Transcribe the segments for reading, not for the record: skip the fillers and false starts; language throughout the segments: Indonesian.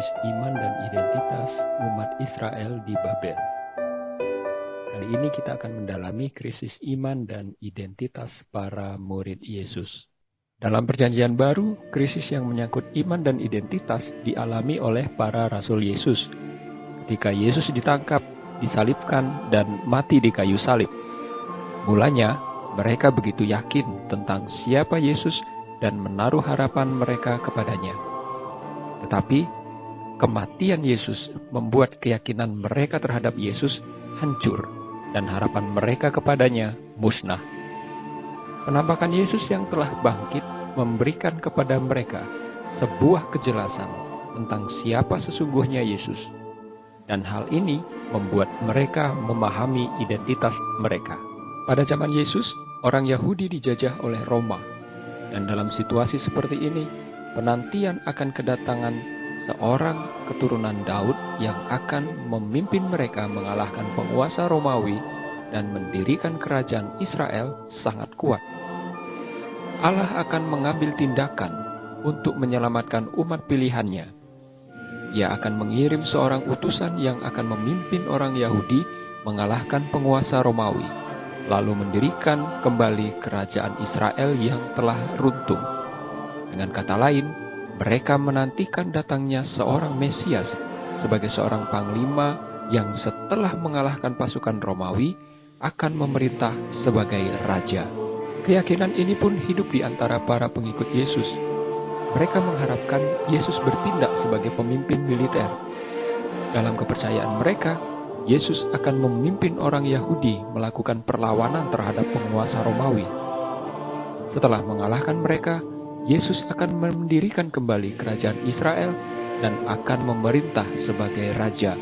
krisis iman dan identitas umat Israel di Babel. Kali ini kita akan mendalami krisis iman dan identitas para murid Yesus. Dalam Perjanjian Baru, krisis yang menyangkut iman dan identitas dialami oleh para rasul Yesus. Ketika Yesus ditangkap, disalibkan, dan mati di kayu salib. Mulanya, mereka begitu yakin tentang siapa Yesus dan menaruh harapan mereka kepadanya. Tetapi, kematian Yesus membuat keyakinan mereka terhadap Yesus hancur dan harapan mereka kepadanya musnah. Penampakan Yesus yang telah bangkit memberikan kepada mereka sebuah kejelasan tentang siapa sesungguhnya Yesus. Dan hal ini membuat mereka memahami identitas mereka. Pada zaman Yesus, orang Yahudi dijajah oleh Roma. Dan dalam situasi seperti ini, penantian akan kedatangan seorang keturunan Daud yang akan memimpin mereka mengalahkan penguasa Romawi dan mendirikan kerajaan Israel sangat kuat. Allah akan mengambil tindakan untuk menyelamatkan umat pilihannya. Ia akan mengirim seorang utusan yang akan memimpin orang Yahudi mengalahkan penguasa Romawi, lalu mendirikan kembali kerajaan Israel yang telah runtuh. Dengan kata lain, mereka menantikan datangnya seorang Mesias sebagai seorang panglima yang setelah mengalahkan pasukan Romawi akan memerintah sebagai raja. Keyakinan ini pun hidup di antara para pengikut Yesus. Mereka mengharapkan Yesus bertindak sebagai pemimpin militer. Dalam kepercayaan mereka, Yesus akan memimpin orang Yahudi melakukan perlawanan terhadap penguasa Romawi. Setelah mengalahkan mereka, Yesus akan mendirikan kembali kerajaan Israel dan akan memerintah sebagai raja.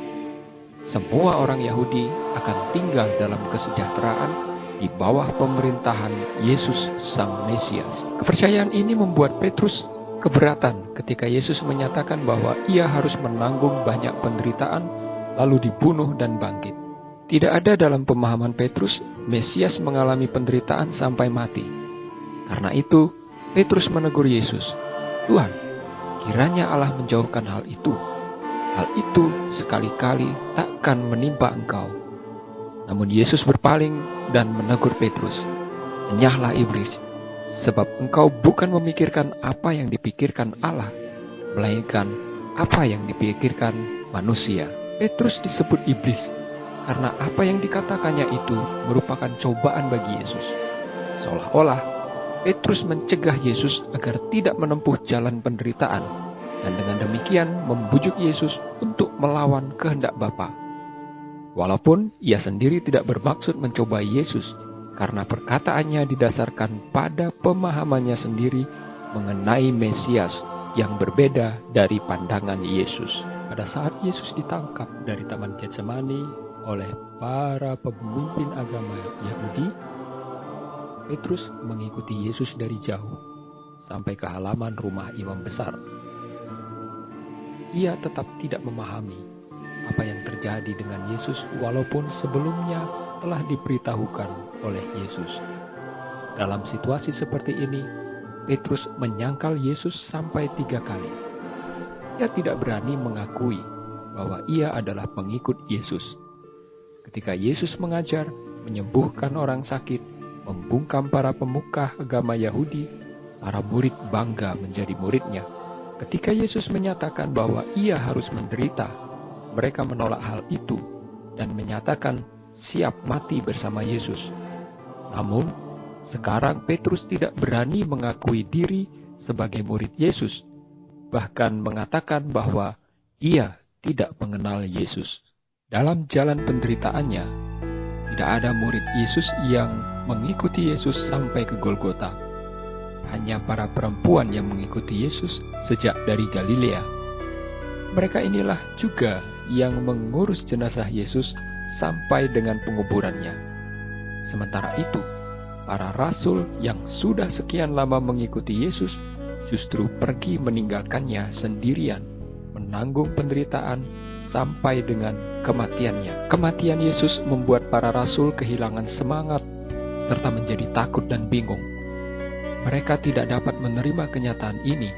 Semua orang Yahudi akan tinggal dalam kesejahteraan di bawah pemerintahan Yesus Sang Mesias. Kepercayaan ini membuat Petrus keberatan ketika Yesus menyatakan bahwa ia harus menanggung banyak penderitaan lalu dibunuh dan bangkit. Tidak ada dalam pemahaman Petrus Mesias mengalami penderitaan sampai mati. Karena itu, Petrus menegur Yesus, "Tuhan, kiranya Allah menjauhkan hal itu. Hal itu sekali-kali takkan menimpa Engkau." Namun Yesus berpaling dan menegur Petrus, "Enyahlah iblis, sebab engkau bukan memikirkan apa yang dipikirkan Allah, melainkan apa yang dipikirkan manusia." Petrus disebut iblis karena apa yang dikatakannya itu merupakan cobaan bagi Yesus. Seolah-olah Petrus mencegah Yesus agar tidak menempuh jalan penderitaan dan dengan demikian membujuk Yesus untuk melawan kehendak Bapa. Walaupun ia sendiri tidak bermaksud mencobai Yesus karena perkataannya didasarkan pada pemahamannya sendiri mengenai Mesias yang berbeda dari pandangan Yesus. Pada saat Yesus ditangkap dari Taman Getsemani oleh para pemimpin agama Yahudi, Petrus mengikuti Yesus dari jauh sampai ke halaman rumah imam besar. Ia tetap tidak memahami apa yang terjadi dengan Yesus walaupun sebelumnya telah diberitahukan oleh Yesus. Dalam situasi seperti ini, Petrus menyangkal Yesus sampai 3 kali. Ia tidak berani mengakui bahwa ia adalah pengikut Yesus. Ketika Yesus mengajar, menyembuhkan orang sakit, membungkam para pemuka agama Yahudi, para murid bangga menjadi muridnya. Ketika Yesus menyatakan bahwa ia harus menderita, mereka menolak hal itu dan menyatakan siap mati bersama Yesus. Namun, sekarang Petrus tidak berani mengakui diri sebagai murid Yesus, bahkan mengatakan bahwa ia tidak mengenal Yesus. Dalam jalan penderitaannya, tidak ada murid Yesus yang mengikuti Yesus sampai ke Golgota. Hanya para perempuan yang mengikuti Yesus sejak dari Galilea. Mereka inilah juga yang mengurus jenazah Yesus sampai dengan penguburannya. Sementara itu, para rasul yang sudah sekian lama mengikuti Yesus justru pergi meninggalkannya sendirian, menanggung penderitaan sampai dengan kematiannya. Kematian Yesus membuat para rasul kehilangan semangat serta menjadi takut dan bingung. Mereka tidak dapat menerima kenyataan ini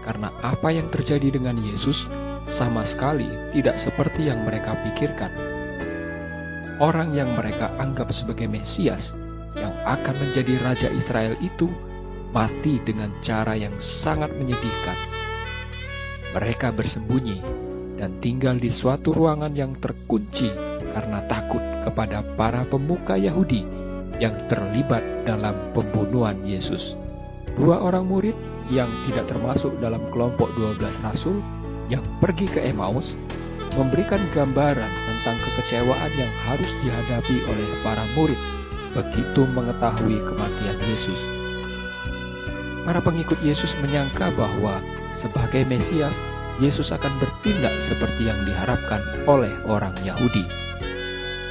karena apa yang terjadi dengan Yesus sama sekali tidak seperti yang mereka pikirkan. Orang yang mereka anggap sebagai Mesias yang akan menjadi Raja Israel itu mati dengan cara yang sangat menyedihkan. Mereka bersembunyi dan tinggal di suatu ruangan yang terkunci karena takut kepada para pemuka Yahudi yang terlibat dalam pembunuhan Yesus. 2 orang murid yang tidak termasuk dalam kelompok 12 rasul yang pergi ke Emmaus memberikan gambaran tentang kekecewaan yang harus dihadapi oleh para murid begitu mengetahui kematian Yesus. Para pengikut Yesus menyangka bahwa sebagai Mesias, Yesus akan bertindak seperti yang diharapkan oleh orang Yahudi.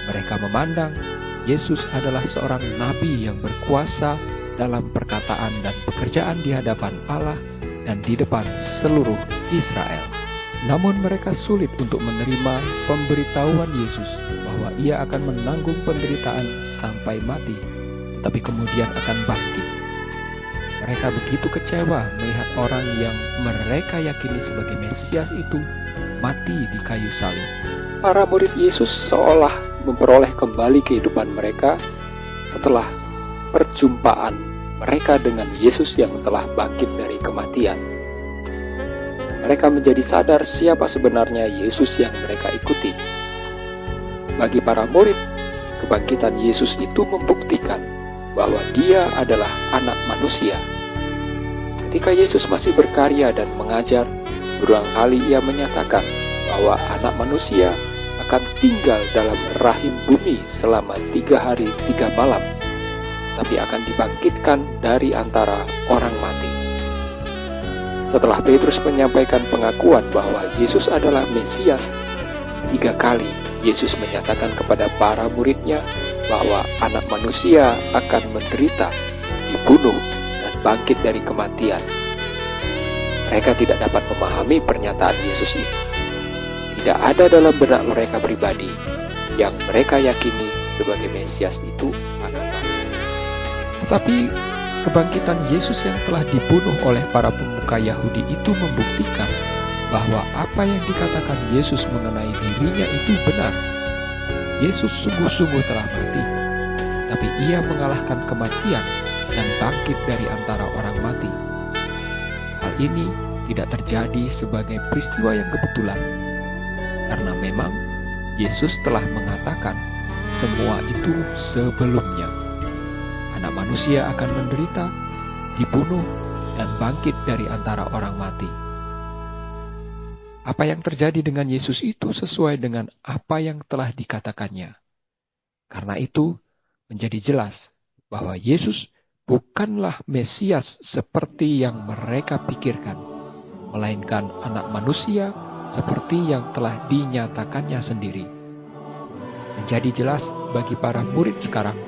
Mereka memandang Yesus adalah seorang nabi yang berkuasa dalam perkataan dan pekerjaan di hadapan Allah dan di depan seluruh Israel. Namun mereka sulit untuk menerima pemberitahuan Yesus bahwa ia akan menanggung penderitaan sampai mati, tetapi kemudian akan bangkit. Mereka begitu kecewa melihat orang yang mereka yakini sebagai Mesias itu mati di kayu salib. Para murid Yesus seolah memperoleh kembali kehidupan mereka setelah perjumpaan mereka dengan Yesus yang telah bangkit dari kematian. Mereka menjadi sadar siapa sebenarnya Yesus yang mereka ikuti. Bagi para murid, kebangkitan Yesus itu membuktikan bahwa Dia adalah Anak Manusia. Ketika Yesus masih berkarya dan mengajar, berulang kali Ia menyatakan bahwa Anak Manusia akan tinggal dalam rahim bumi selama 3 hari 3 malam, tapi akan dibangkitkan dari antara orang mati. Setelah Petrus menyampaikan pengakuan bahwa Yesus adalah Mesias, 3 kali Yesus menyatakan kepada para muridnya bahwa Anak Manusia akan menderita, dibunuh, dan bangkit dari kematian. Mereka tidak dapat memahami pernyataan Yesus ini. Tidak ada dalam benak mereka pribadi yang mereka yakini sebagai Mesias itu adalah. Tetapi kebangkitan Yesus yang telah dibunuh oleh para pemuka Yahudi itu membuktikan bahwa apa yang dikatakan Yesus mengenai dirinya itu benar. Yesus sungguh-sungguh telah mati, tapi Ia mengalahkan kematian dan bangkit dari antara orang mati. Hal ini tidak terjadi sebagai peristiwa yang kebetulan, karena memang Yesus telah mengatakan semua itu sebelumnya. Anak Manusia akan menderita, dibunuh, dan bangkit dari antara orang mati. Apa yang terjadi dengan Yesus itu sesuai dengan apa yang telah dikatakannya. Karena itu, menjadi jelas bahwa Yesus bukanlah Mesias seperti yang mereka pikirkan, melainkan Anak Manusia seperti yang telah dinyatakannya sendiri. Menjadi jelas bagi para murid sekarang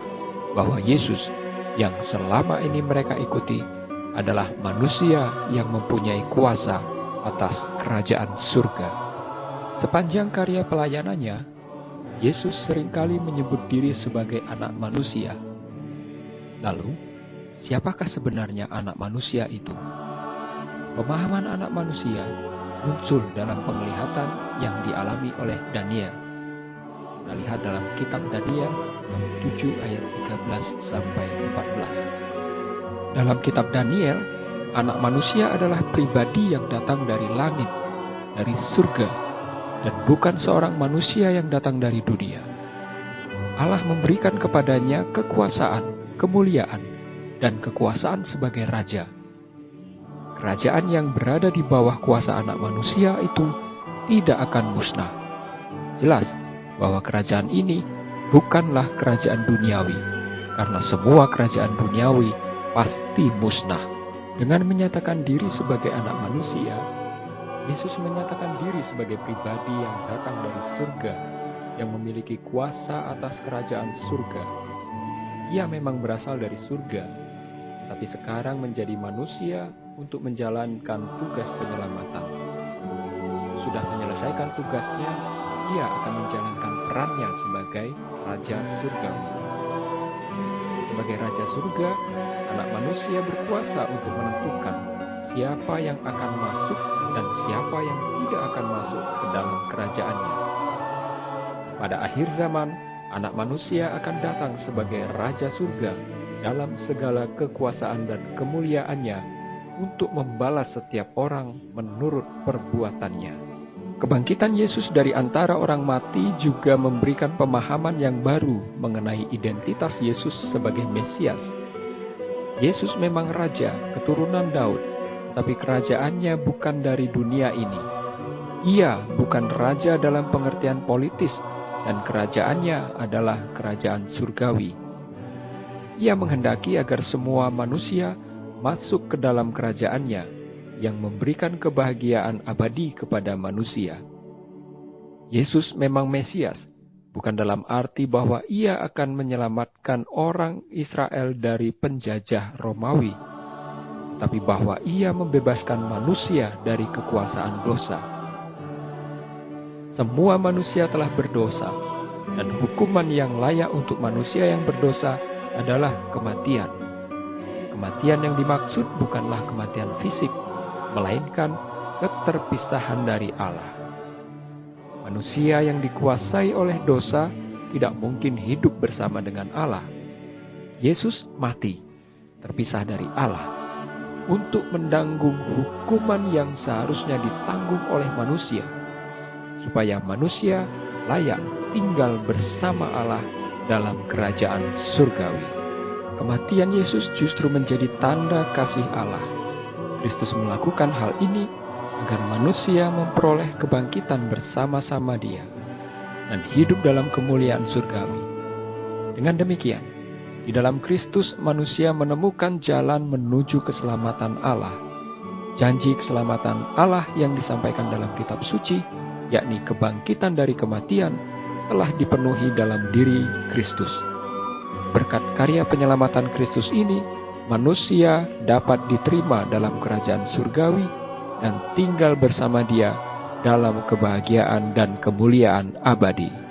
bahwa Yesus yang selama ini mereka ikuti adalah manusia yang mempunyai kuasa atas kerajaan surga. Sepanjang karya pelayanannya, Yesus seringkali menyebut diri sebagai Anak Manusia. Lalu, siapakah sebenarnya Anak Manusia itu? Pemahaman Anak Manusia muncul dalam penglihatan yang dialami oleh Daniel. Kita lihat dalam kitab Daniel 7 ayat 13 sampai 14. Dalam kitab Daniel, Anak Manusia adalah pribadi yang datang dari langit, dari surga, dan bukan seorang manusia yang datang dari dunia. Allah memberikan kepadanya kekuasaan, kemuliaan, dan kekuasaan sebagai raja. Kerajaan yang berada di bawah kuasa Anak Manusia itu tidak akan musnah. Jelas bahwa kerajaan ini bukanlah kerajaan duniawi, karena semua kerajaan duniawi pasti musnah. Dengan menyatakan diri sebagai Anak Manusia, Yesus menyatakan diri sebagai pribadi yang datang dari surga, yang memiliki kuasa atas kerajaan surga. Ia memang berasal dari surga, tapi sekarang menjadi manusia untuk menjalankan tugas penyelamatan. Sesudah menyelesaikan tugasnya, Ia akan menjalankan perannya sebagai Raja Surgawi. Sebagai Raja Surga, Anak Manusia berkuasa untuk menentukan siapa yang akan masuk dan siapa yang tidak akan masuk ke dalam kerajaan-Nya. Pada akhir zaman, Anak Manusia akan datang sebagai Raja Surga dalam segala kekuasaan dan kemuliaan-Nya untuk membalas setiap orang menurut perbuatannya. Kebangkitan Yesus dari antara orang mati juga memberikan pemahaman yang baru mengenai identitas Yesus sebagai Mesias. Yesus memang Raja, keturunan Daud, tapi kerajaannya bukan dari dunia ini. Ia bukan Raja dalam pengertian politis, dan kerajaannya adalah kerajaan surgawi. Ia menghendaki agar semua manusia masuk ke dalam kerajaannya, yang memberikan kebahagiaan abadi kepada manusia. Yesus memang Mesias, bukan dalam arti bahwa ia akan menyelamatkan orang Israel dari penjajah Romawi, tapi bahwa ia membebaskan manusia dari kekuasaan dosa. Semua manusia telah berdosa, dan hukuman yang layak untuk manusia yang berdosa adalah kematian. Kematian yang dimaksud bukanlah kematian fisik, melainkan keterpisahan dari Allah. Manusia yang dikuasai oleh dosa tidak mungkin hidup bersama dengan Allah. Yesus mati, terpisah dari Allah, untuk menanggung hukuman yang seharusnya ditanggung oleh manusia, supaya manusia layak tinggal bersama Allah dalam kerajaan surgawi. Kematian Yesus justru menjadi tanda kasih Allah. Kristus melakukan hal ini agar manusia memperoleh kebangkitan bersama-sama Dia dan hidup dalam kemuliaan surgawi. Dengan demikian, di dalam Kristus manusia menemukan jalan menuju keselamatan Allah. Janji keselamatan Allah yang disampaikan dalam kitab suci, yakni kebangkitan dari kematian, telah dipenuhi dalam diri Kristus. Berkat karya penyelamatan Kristus ini, manusia dapat diterima dalam kerajaan surgawi dan tinggal bersama Dia dalam kebahagiaan dan kemuliaan abadi.